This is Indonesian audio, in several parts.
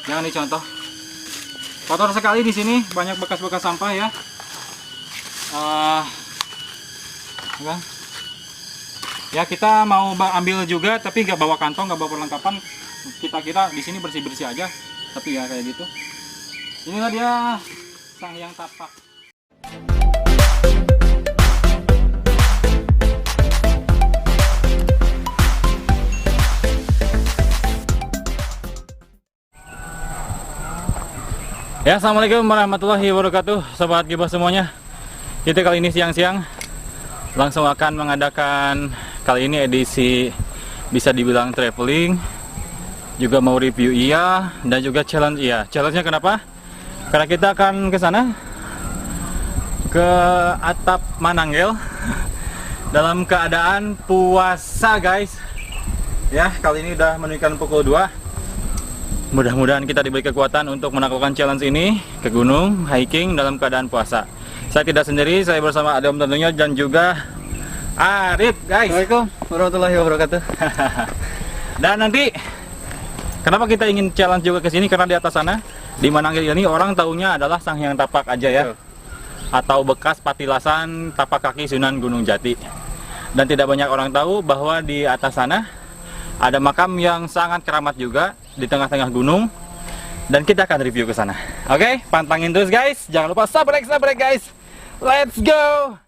Jangan dicontoh. Kotor sekali di sini, banyak bekas-bekas sampah ya. Kan? Ya kita mau ambil juga, tapi nggak bawa kantong, nggak bawa perlengkapan. Kita kira di sini bersih-bersih aja, tapi ya kayak gitu. Inilah dia sang yang tapak. Ya, assalamualaikum warahmatullahi wabarakatuh, sobat Gibah semuanya. Kita kali ini siang-siang langsung akan mengadakan kali ini edisi bisa dibilang traveling, juga mau review iya, dan juga challenge iya. Challenge-nya kenapa? Karena kita akan ke sana, ke atap Mananggel dalam keadaan puasa guys. Ya, kali ini udah menunjukkan pukul 2. Mudah-mudahan kita diberi kekuatan untuk menaklukkan challenge ini ke gunung, hiking dalam keadaan puasa. Saya tidak sendiri, saya bersama Adam tentunya dan juga Arif guys. Assalamualaikum warahmatullahi wabarakatuh. Dan nanti kenapa kita ingin challenge juga ke sini, karena di atas sana di Mananggel ini orang taunya adalah Sang Hyang Tapak aja ya. Atau bekas patilasan tapak kaki Sunan Gunung Jati. Dan tidak banyak orang tahu bahwa di atas sana ada makam yang sangat keramat juga di tengah-tengah gunung, dan kita akan review ke sana. Oke, pantangin terus guys. Jangan lupa subscribe guys. Let's go.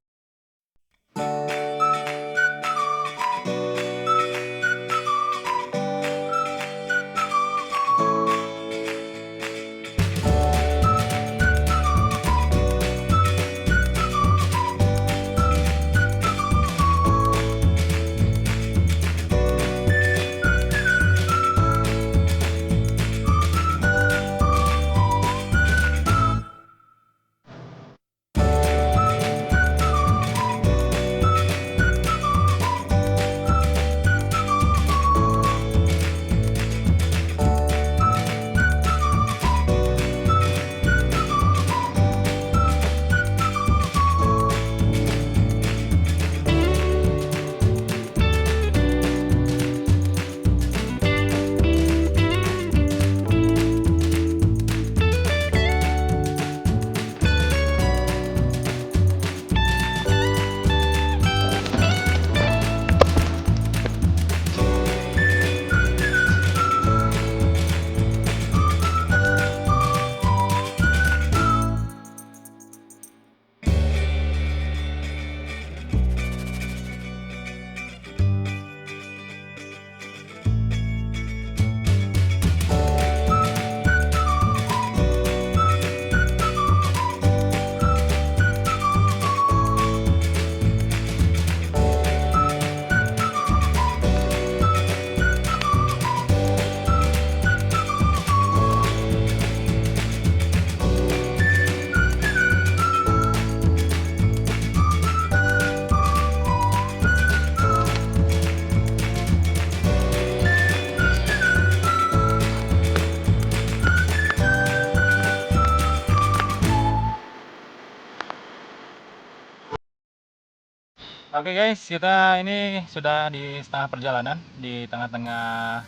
Oke guys, kita ini sudah di setengah perjalanan di tengah-tengah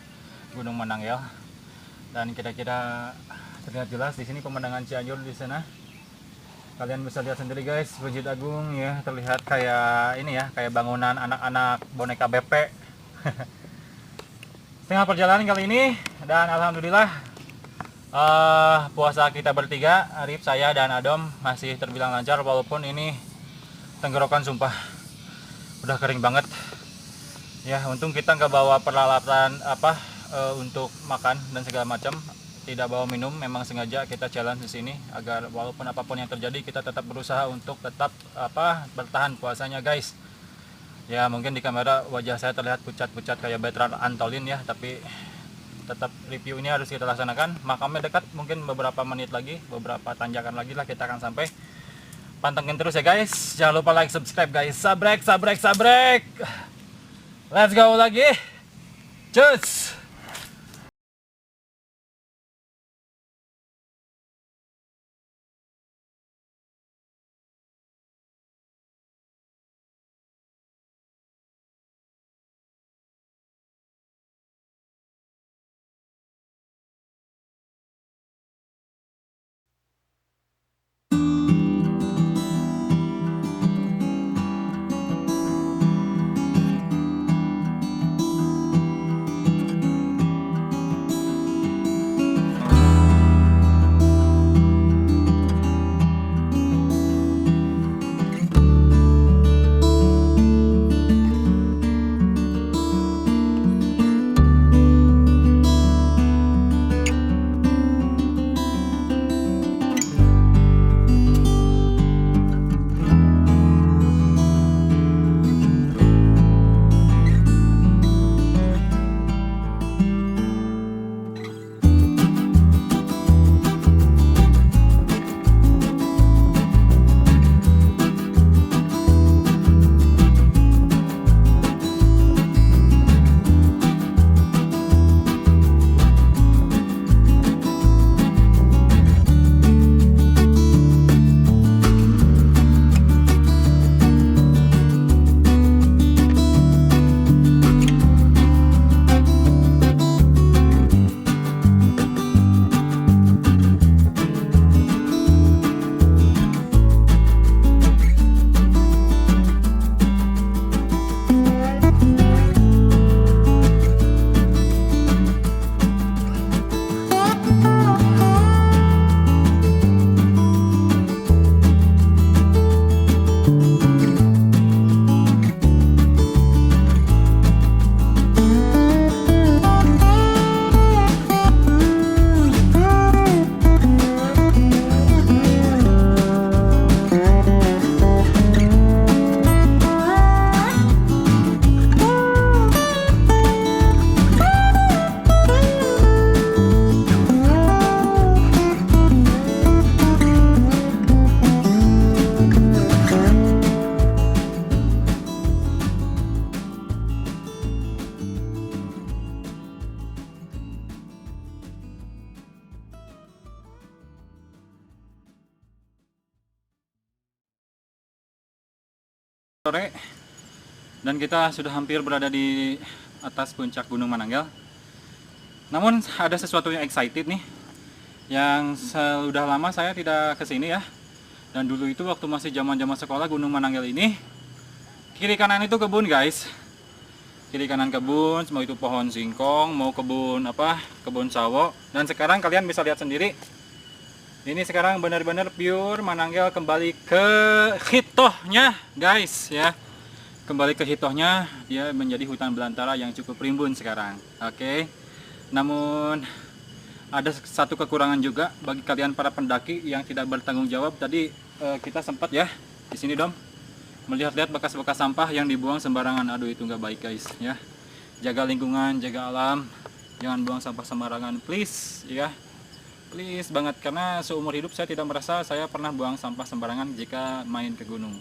Gunung Mananggel, dan kira-kira terlihat jelas di sini pemandangan Cianjur di sana. Kalian bisa lihat sendiri guys, Bukit Agung ya, terlihat kayak ini ya, kayak bangunan anak-anak boneka BP. Setengah perjalanan kali ini, dan alhamdulillah puasa kita bertiga, Arif, saya, dan Adom masih terbilang lancar, walaupun ini tenggorokan sumpah udah kering banget ya. Untung kita nggak bawa peralatan untuk makan dan segala macam, tidak bawa minum. Memang sengaja kita challenge di sini agar walaupun apapun yang terjadi kita tetap berusaha untuk tetap bertahan puasanya guys. Ya mungkin di kamera wajah saya terlihat pucat-pucat kayak Betran Antolin ya, tapi tetap review ini harus kita laksanakan. Makamnya dekat, mungkin beberapa menit lagi, beberapa tanjakan lagi lah kita akan sampai. Pantengin terus ya guys. Jangan lupa like, subscribe guys. Sabrek. Let's go lagi. Cus. Sore dan kita sudah hampir berada di atas puncak Gunung Mananggel. Namun ada sesuatu yang excited nih, yang sudah lama saya tidak kesini ya. Dan dulu itu waktu masih zaman sekolah, Gunung Mananggel ini kiri kanan itu kebun guys. Kiri kanan kebun, mau itu pohon singkong, mau kebun kebun sawo. Dan sekarang kalian bisa lihat sendiri, ini sekarang benar-benar pure Mananggel kembali ke hitohnya guys ya. Kembali ke hitohnya, dia menjadi hutan belantara yang cukup rimbun sekarang. Oke. Namun ada satu kekurangan juga bagi kalian para pendaki yang tidak bertanggung jawab. Tadi kita sempat ya di sini Dom melihat-lihat bekas-bekas sampah yang dibuang sembarangan. Aduh, itu nggak baik guys ya. Jaga lingkungan, jaga alam, jangan buang sampah sembarangan please ya. Please banget, karena seumur hidup saya tidak merasa saya pernah buang sampah sembarangan jika main ke gunung.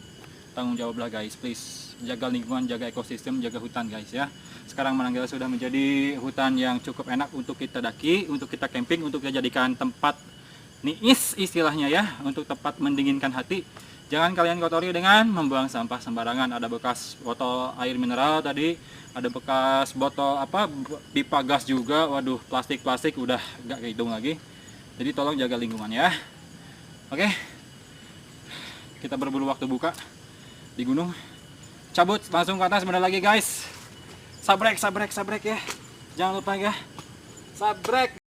Tanggung jawablah guys, please. Jaga lingkungan, jaga ekosistem, jaga hutan guys ya. Sekarang Mananggel sudah menjadi hutan yang cukup enak untuk kita daki, untuk kita camping, untuk kita jadikan tempat niis istilahnya ya, untuk tempat mendinginkan hati. Jangan kalian kotori dengan membuang sampah sembarangan. Ada bekas botol air mineral tadi, ada bekas botol pipa gas juga. Waduh, plastik udah gak kehitung lagi. Jadi tolong jaga lingkungan ya. Oke. Kita berburu waktu buka di gunung. Cabut langsung ke atas bener lagi guys. Sabrek ya. Jangan lupa ya. Sabrek.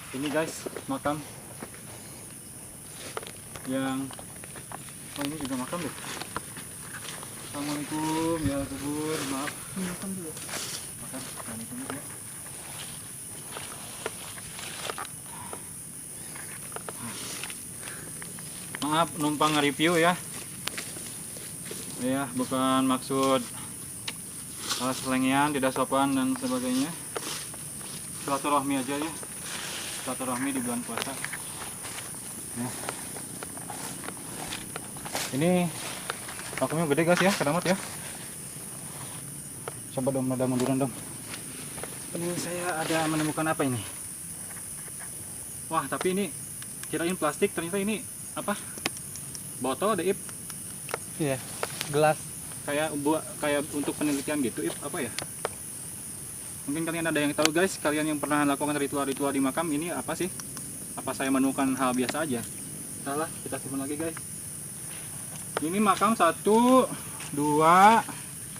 Ini guys, makam yang ini juga makam deh. Assalamualaikum ya kubur, maaf. Makam dulu. Makam, assalamualaikum ya. Maaf numpang nge-review ya. Ya, bukan maksud selengean, tidak sopan dan sebagainya. Silaturahmi aja ya. Silaturahmi di bulan puasa. Nah. Ini vakumnya gede guys ya, keramat ya. Coba dong, ada munduran dong. Ini saya ada menemukan apa ini? Wah, tapi ini kirain plastik, ternyata ini apa? Botol ada Ip. Iya, gelas. Kayak untuk penelitian gitu Ip, apa ya? Mungkin kalian ada yang tahu guys, kalian yang pernah lakukan ritual-ritual di makam ini apa sih? Apa saya menemukan hal biasa aja? Salah, kita simpan lagi guys. Ini makam 1, 2,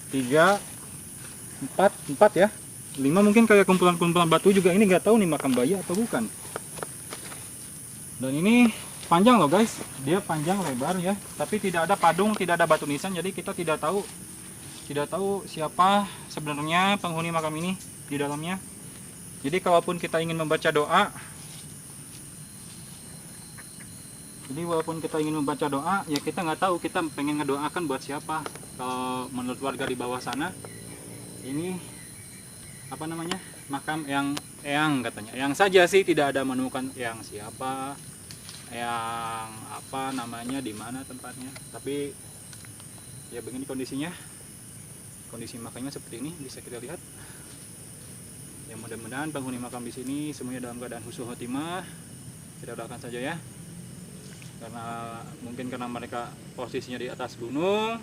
3, 4 ya. 5 mungkin kayak kumpulan-kumpulan batu juga. Ini nggak tahu nih makam bayi atau bukan. Dan ini panjang loh guys, dia panjang lebar ya, tapi tidak ada padung, tidak ada batu nisan, jadi kita tidak tahu siapa sebenarnya penghuni makam ini di dalamnya. Jadi kalaupun kita ingin membaca doa, ya kita nggak tahu kita pengen ngedoakan buat siapa. Kalau menurut warga di bawah sana, ini apa namanya, makam eyang katanya. Eyang saja sih, tidak ada menemukan eyang siapa, eyang apa namanya, di mana tempatnya. Tapi ya begini kondisinya, kondisi makamnya seperti ini bisa kita lihat. Ya mudah-mudahan penghuni makam di sini semuanya dalam keadaan husnul khotimah. Kita doakan saja ya. Karena mereka posisinya di atas gunung,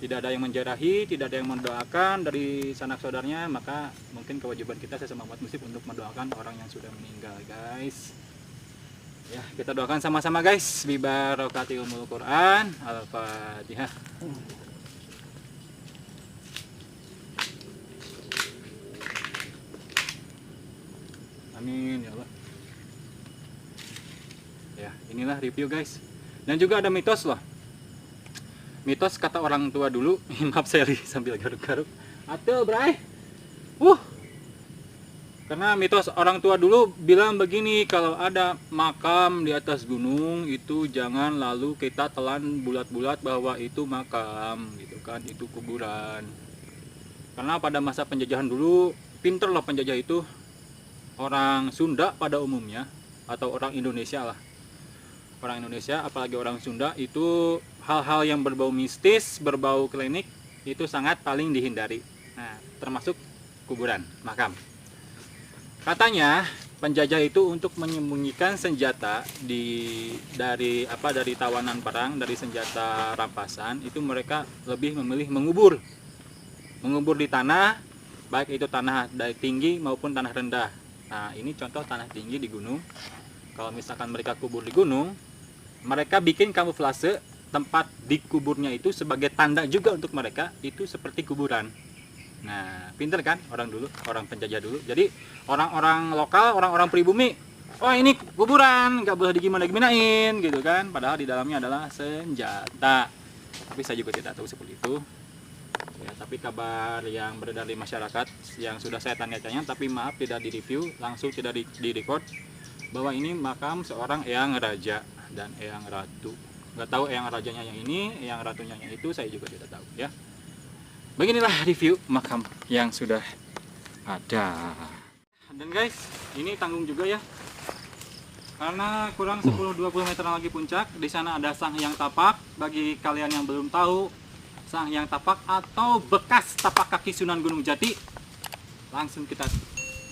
tidak ada yang menjarahi, tidak ada yang mendoakan dari sanak saudaranya, maka mungkin kewajiban kita sesama umat muslim untuk mendoakan orang yang sudah meninggal, guys. Ya, kita doakan sama-sama, guys. Bi barokati umul Quran. Al-Fatihah. Amin ya Allah. Ya, inilah review guys. Dan juga ada mitos loh. Mitos kata orang tua dulu. Maaf saya sambil garuk-garuk. Atuh bray. Karena mitos orang tua dulu bilang begini, kalau ada makam di atas gunung itu jangan lalu kita telan bulat-bulat bahwa itu makam gitu kan, itu kuburan. Karena pada masa penjajahan dulu, pinter loh penjajah itu. Orang Sunda pada umumnya, atau orang Indonesia lah. Orang Indonesia, apalagi orang Sunda, itu hal-hal yang berbau mistis, berbau klinik, itu sangat paling dihindari. Nah, termasuk kuburan, makam. Katanya penjajah itu untuk menyembunyikan senjata dari tawanan perang, dari senjata rampasan, itu mereka lebih memilih mengubur di tanah, baik itu tanah dari tinggi maupun tanah rendah. Nah, ini contoh tanah tinggi di gunung. Kalau misalkan mereka kubur di gunung, mereka bikin kamuflase tempat dikuburnya itu sebagai tanda juga untuk mereka itu seperti kuburan. Nah, pinter kan orang dulu, orang penjajah dulu. Jadi orang-orang lokal, orang-orang pribumi, oh ini kuburan, nggak boleh digimana-gimanain gitu kan. Padahal di dalamnya adalah senjata. Tapi saya juga tidak tahu seperti itu. Ya, tapi kabar yang beredar di masyarakat yang sudah saya tanya-tanya, tapi maaf tidak di-review, langsung tidak di-record, bahwa ini makam seorang eyang raja dan eyang ratu. Nggak tahu eyang rajanya yang ini, eyang ratunya yang itu, saya juga tidak tahu ya. Beginilah review makam yang sudah ada. Dan guys, ini tanggung juga ya. Karena kurang 10-20 meter lagi puncak, di sana ada Sang Hyang Tapak. Bagi kalian yang belum tahu, Sang Hyang Tapak atau bekas tapak kaki Sunan Gunung Jati, langsung kita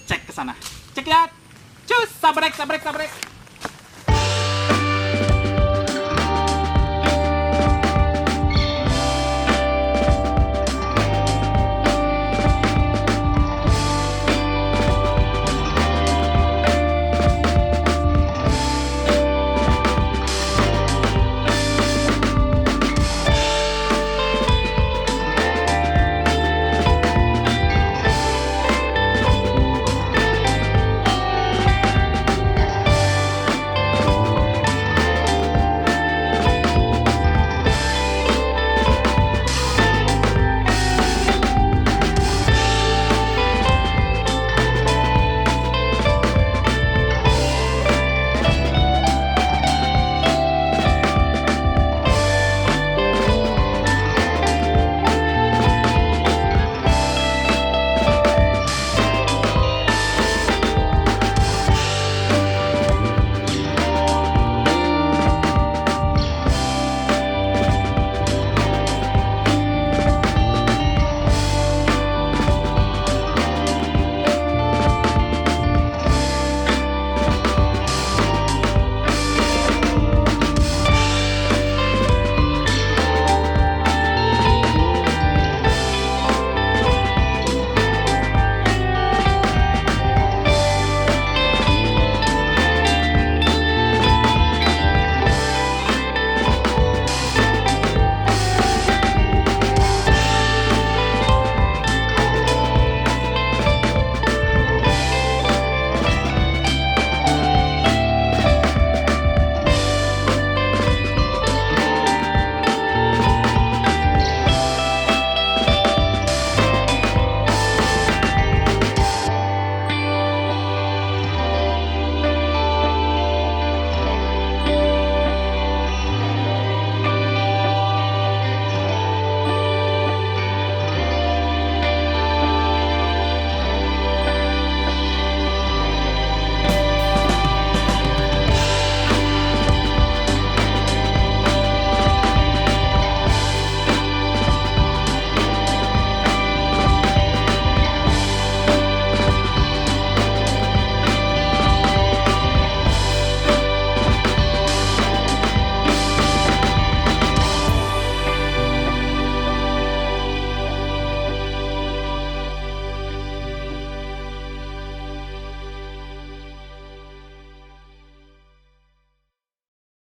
cek ke sana. Cek lihat. Cus, sabrek.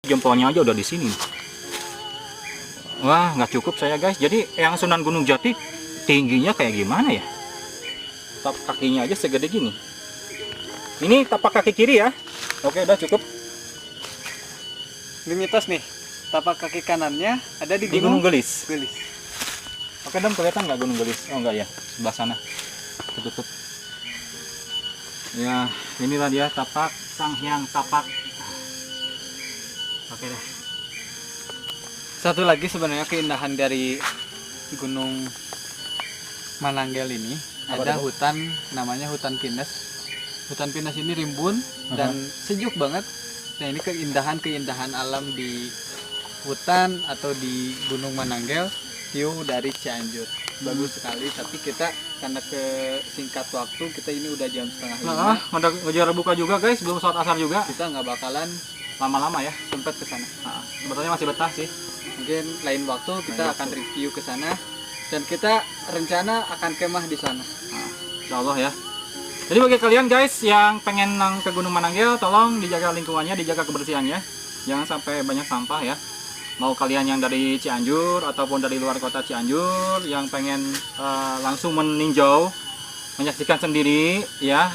Jempolnya aja udah di sini. Wah, nggak cukup saya guys. Jadi yang Sunan Gunung Jati tingginya kayak gimana ya? Tapak kakinya aja segede gini. Ini tapak kaki kiri ya. Oke, udah cukup. Ini mitos nih. Tapak kaki kanannya ada di Di Gunung Gelis. Gelis. Oke, Dam, kelihatan nggak Gunung Gelis? Oh enggak ya, sebelah sana. Ketutup. Ya, inilah dia tapak Sang Hyang Tapak. Oke deh. Satu lagi sebenarnya keindahan dari Gunung Mananggel ini Apa ada itu? hutan namanya hutan pinus. Hutan pinus ini rimbun dan sejuk banget. Nah, ini keindahan alam di hutan atau di Gunung Mananggel, view dari Cianjur. Bagus sekali, tapi kita karena kesingkat waktu, kita ini udah jam setengah 5. Nah, udah ngejar buka juga guys, belum sholat asar juga. Kita nggak bakalan Lama-lama ya. sempat ke sana. Nah, sebetulnya masih betah sih. Mungkin lain waktu kita Lain akan waktu. review ke sana dan kita rencana akan kemah di sana. Nah, insya Allah ya. Jadi bagi kalian guys yang pengen ke Gunung Mananggel, tolong dijaga lingkungannya, dijaga kebersihannya. Jangan sampai banyak sampah ya. Mau kalian yang dari Cianjur ataupun dari luar kota Cianjur yang pengen langsung meninjau, menyaksikan sendiri ya